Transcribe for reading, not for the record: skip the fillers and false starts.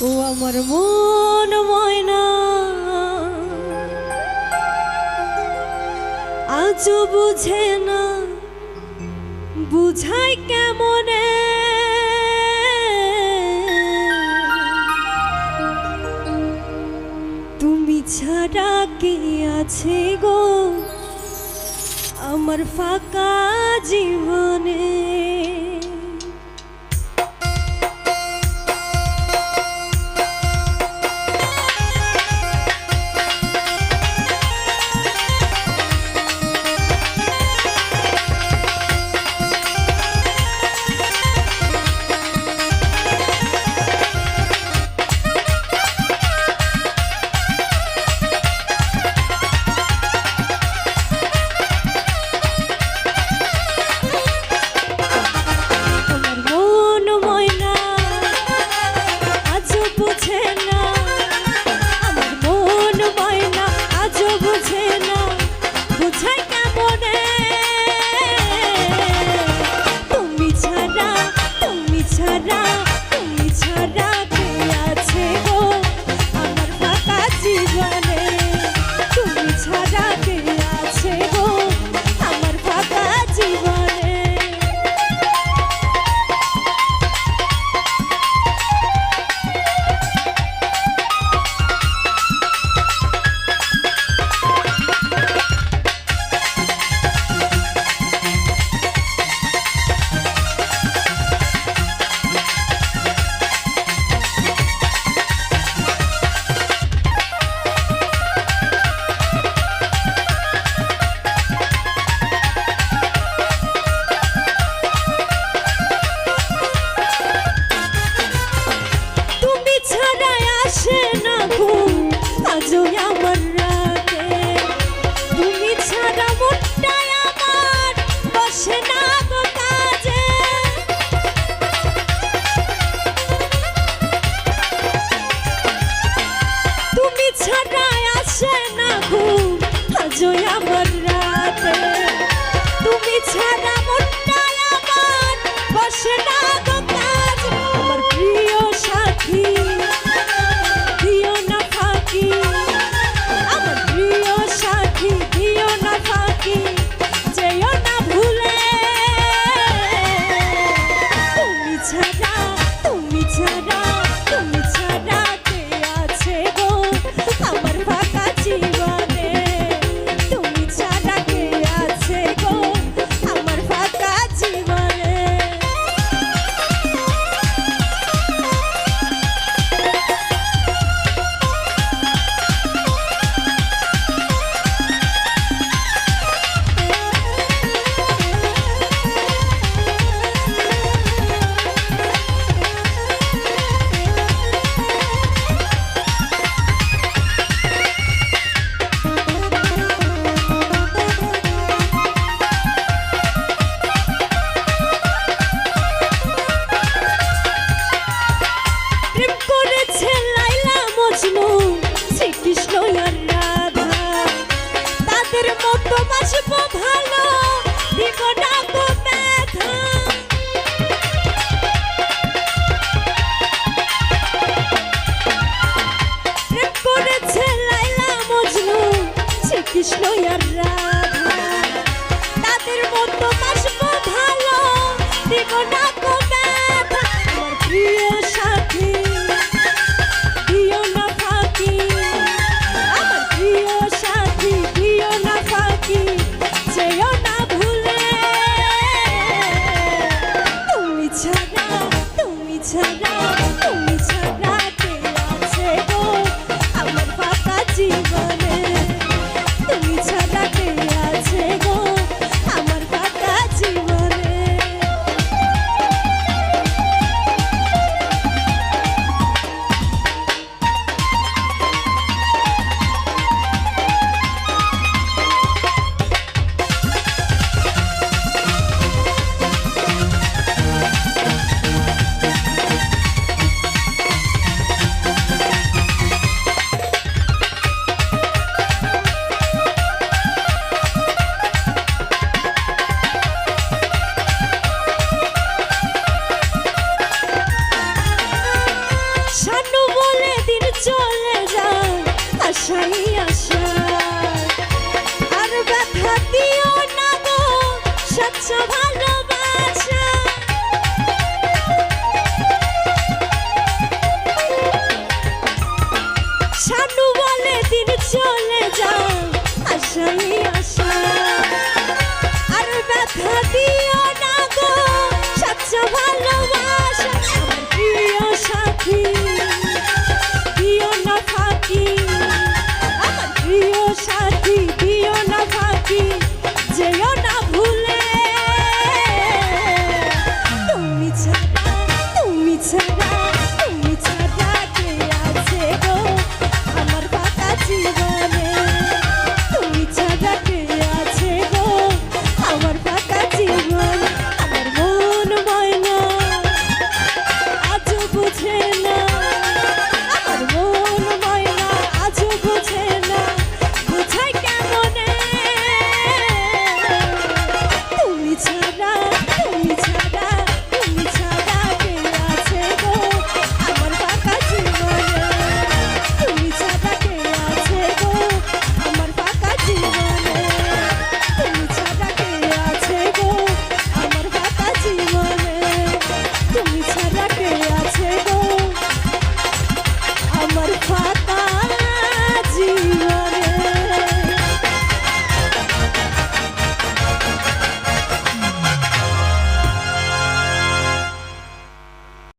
ও আমার মন ময়না আজও বুঝে না, বুঝাই কেমনে তুমি ছাড়া কে আছে গো আমার ফাঁকা জীবনে। আমার রাতে তুমি ছাড়া মনটা আমার বসে না গো কাজ। আমার প্রিয় সাথী দিও না ফাঁকি, আমার প্রিয় সাথী দিও না ফাঁকি, যেও না ভুলে তুমি ছাড়া তুমি ছাড়া তুমি ছাড়া কে আছে গো আমার ফাঁকা জীবনে। কৃষ্ণ আর রাধা তাদের মতো বাসবো ভালো, দিব না গো ব্যথা। আমার প্রিয় সাথী দিও না ফাঁকি, আমার প্রিয় সাথী দিও না ফাঁকি, যেও না ভুলে তুমি ছাড়া তুমি ছাড়া তুমি ছাড়া কে আছে গো আমার ফাঁকা জীবনে। ছাড়া